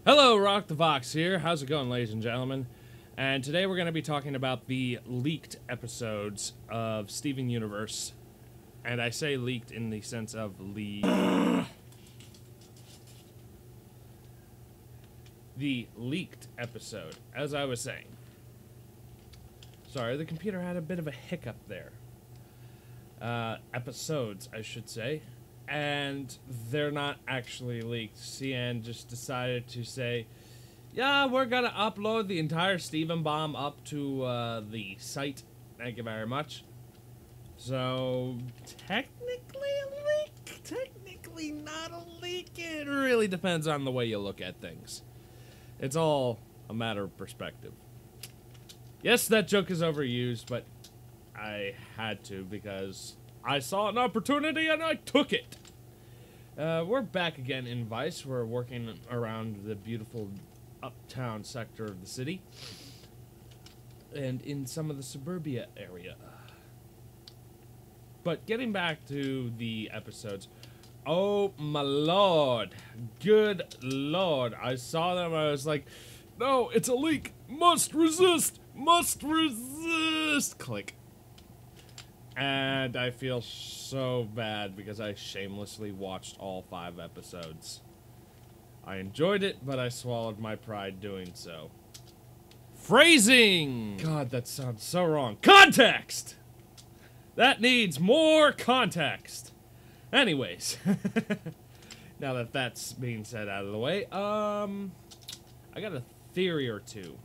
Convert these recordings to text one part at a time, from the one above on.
Hello, Rockthevox here. How's it going, ladies and gentlemen? And today we're going to be talking about the leaked episodes of Steven Universe. And I say leaked in the sense of the leaked episode, as I was saying. Sorry, the computer had a bit of a hiccup there. Episodes, I should say. And they're not actually leaked. CN just decided to say, yeah, we're gonna upload the entire Steven bomb up to the site. Thank you very much. So, technically a leak, technically not a leak. It really depends on the way you look at things. It's all a matter of perspective. Yes, that joke is overused, but I had to because I saw an opportunity and I took it. We're back again in Vice. We're working around the beautiful uptown sector of the city and in some of the suburbia area. But getting back to the episodes, oh my lord, good lord, I saw them, I was like, no, it's a leak, must resist, click. And I feel so bad because I shamelessly watched all 5 episodes. I enjoyed it, but I swallowed my pride doing so. Phrasing! God, that sounds so wrong. Context! That needs more context. Anyways. Now that that's being said out of the way, I got a theory or two.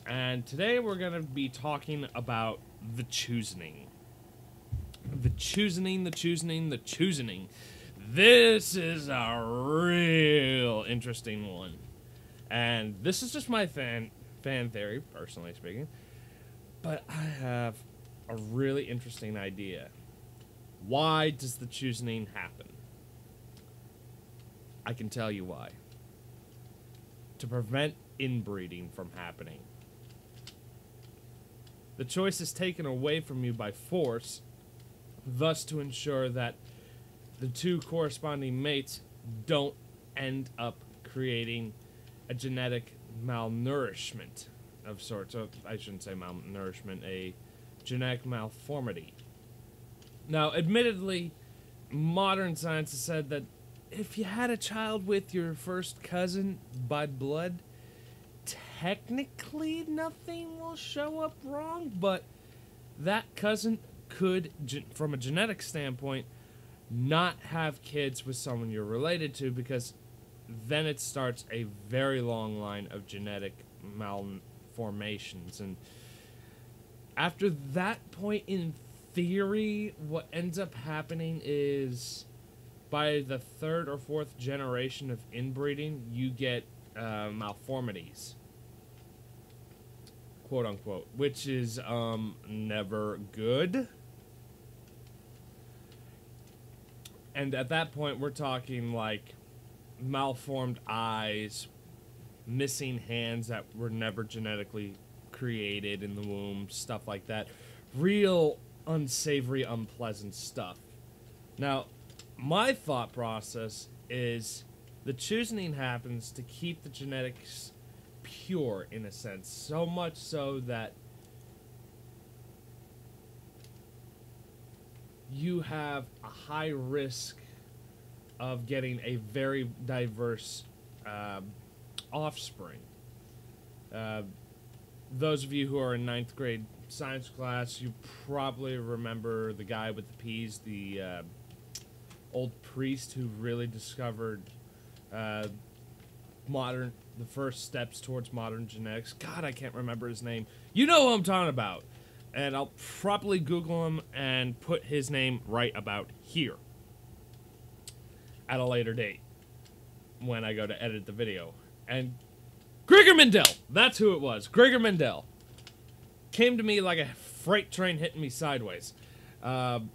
And today we're gonna be talking about the choosening. The choosening. This is a real interesting one. And this is just my fan theory, personally speaking. But I have a really interesting idea. Why does the choosening happen? I can tell you why. To prevent inbreeding from happening. The choice is taken away from you by force, thus to ensure that the 2 corresponding mates don't end up creating a genetic malnourishment of sorts. Or I shouldn't say malnourishment, a genetic malformity. Now, admittedly, modern science has said that if you had a child with your first cousin by blood, technically nothing will show up wrong, but that cousin could, from a genetic standpoint, not have kids with someone you're related to, because then it starts a very long line of genetic malformations. And after that point, in theory, what ends up happening is by the 3rd or 4th generation of inbreeding, you get malformities, quote unquote, which is never good. And at that point, we're talking like malformed eyes, missing hands that were never genetically created in the womb, stuff like that. Real unsavory, unpleasant stuff. Now, my thought process is the choosening happens to keep the genetics pure, in a sense, so much so that you have a high risk of getting a very diverse offspring. Those of you who are in 9th grade science class, you probably remember the guy with the peas, the old priest who really discovered the first steps towards modern genetics. God, I can't remember his name. You know who I'm talking about. And I'll probably Google him and put his name right about here at a later date when I go to edit the video. And Gregor Mendel, that's who it was. Gregor Mendel came to me like a freight train hitting me sideways. You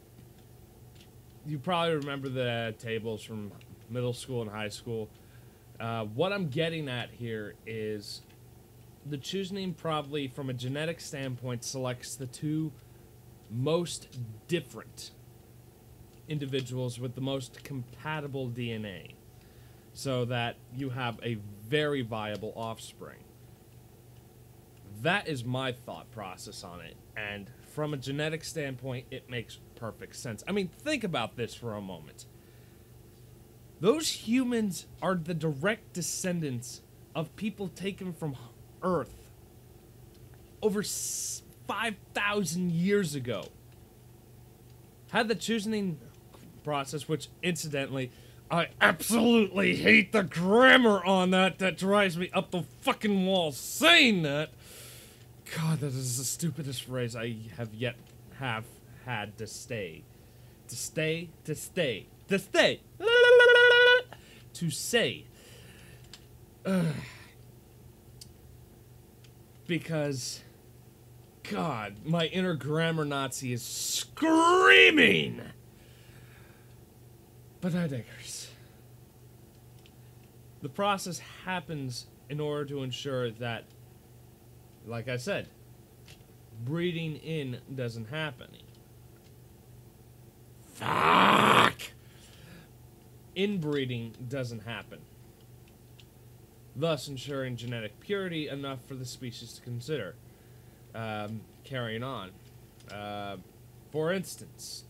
probably remember the tables from middle school and high school. What I'm getting at here is the choosening probably, from a genetic standpoint, selects the 2 most different individuals with the most compatible DNA. so that you have a very viable offspring. That is my thought process on it, and from a genetic standpoint, it makes perfect sense. I mean, think about this for a moment. Those humans are the direct descendants of people taken from Earth over 5,000 years ago. Had the choosing process, which, incidentally, I absolutely hate the grammar on that. That drives me up the fucking wall saying that. God, that is the stupidest phrase I have yet had to say. To say. Because, God, my inner grammar Nazi is screaming. But I digress. The process happens in order to ensure that, like I said, breeding in doesn't happen. Fuck! Inbreeding doesn't happen. Thus ensuring genetic purity enough for the species to consider carrying on. For instance,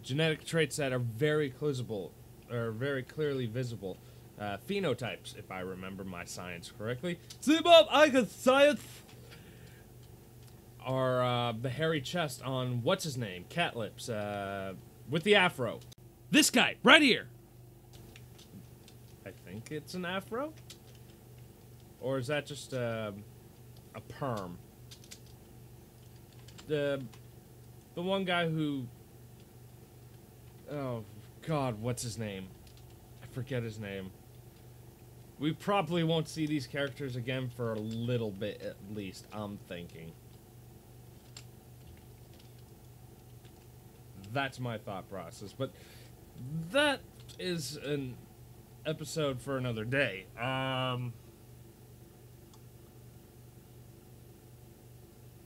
genetic traits that are very clearly visible. Phenotypes, if I remember my science correctly. See, Bob, I got science! Are the hairy chest on what's his name, Cat Lips, with the afro. This guy right here. I think it's an afro, or is that just a perm? The one guy who, oh God, what's his name? I forget his name. We probably won't see these characters again for a little bit at least, I'm thinking. That's my thought process, but that is an episode for another day.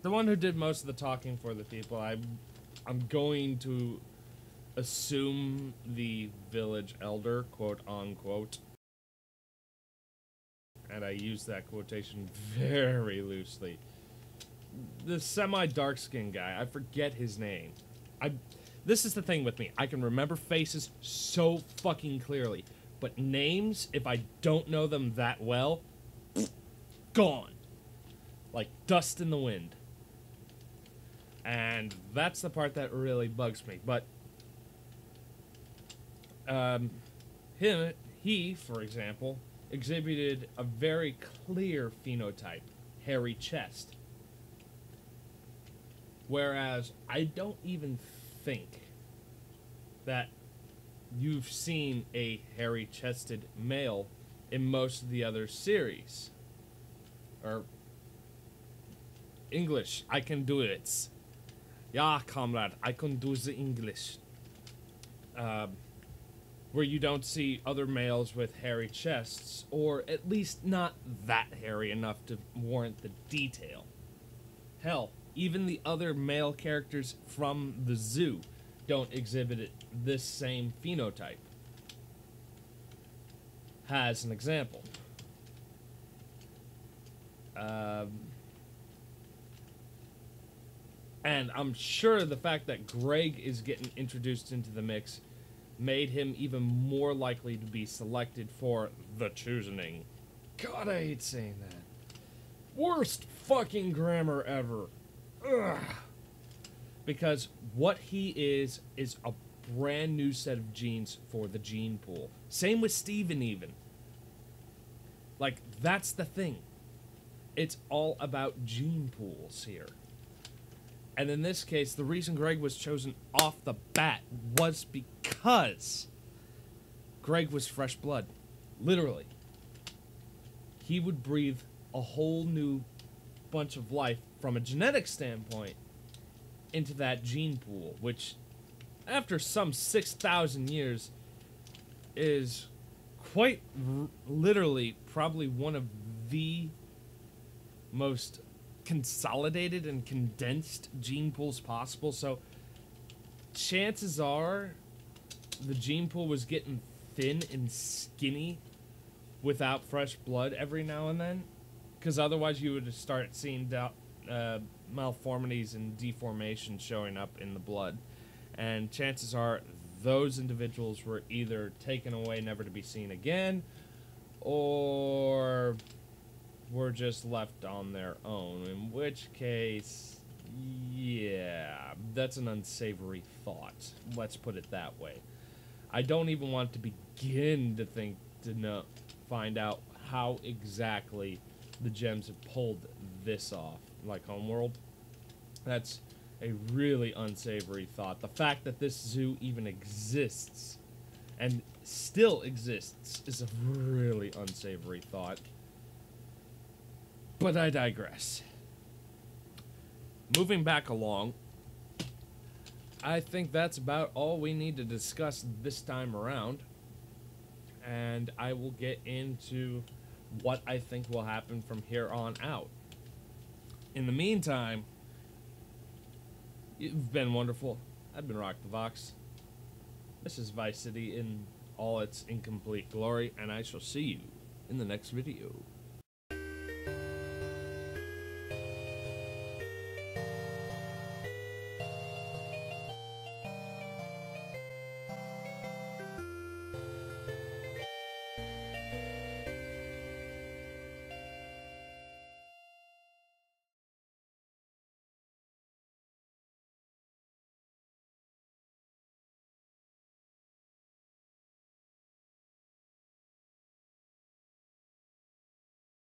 The one who did most of the talking for the people, I'm going to assume the village elder, quote unquote. And I use that quotation very loosely. The semi-dark-skinned guy, I forget his name. This is the thing with me. I can remember faces so fucking clearly. But names, if I don't know them that well, gone. Like dust in the wind. And that's the part that really bugs me. But, he, for example, exhibited a very clear phenotype. Hairy chest. Whereas, I don't even think that you've seen a hairy-chested male in most of the other series. Or, English, I can do it. Ja, comrade, I can do the English. Where you don't see other males with hairy chests, or at least not that hairy enough to warrant the detail. Hell, even the other male characters from the zoo don't exhibit this same phenotype. As an example. And I'm sure the fact that Greg is getting introduced into the mix made him even more likely to be selected for the choosing. God, I hate saying that. Worst fucking grammar ever. Ugh. Because what he is a brand new set of genes for the gene pool. Same with Steven even. Like, that's the thing. It's all about gene pools here. And in this case, the reason Greg was chosen off the bat was because Greg was fresh blood. Literally. He would breathe a whole new bunch of life from a genetic standpoint into that gene pool, which after some 6,000 years is quite literally probably one of the most consolidated and condensed gene pools possible. So chances are the gene pool was getting thin and skinny without fresh blood every now and then, because otherwise you would start seeing malformities and deformations showing up in the blood, and chances are those individuals were either taken away never to be seen again, or were just left on their own, in which case, yeah, that's an unsavory thought. Let's put it that way. I don't even want to begin to find out how exactly the gems have pulled this off, like Homeworld. That's a really unsavory thought. The fact that this zoo even exists and still exists is a really unsavory thought. But I digress. Moving back along, I think that's about all we need to discuss this time around. And I will get into what I think will happen from here on out. In the meantime, you've been wonderful. I've been Rockthevox. This is Vice City in all its incomplete glory, and I shall see you in the next video.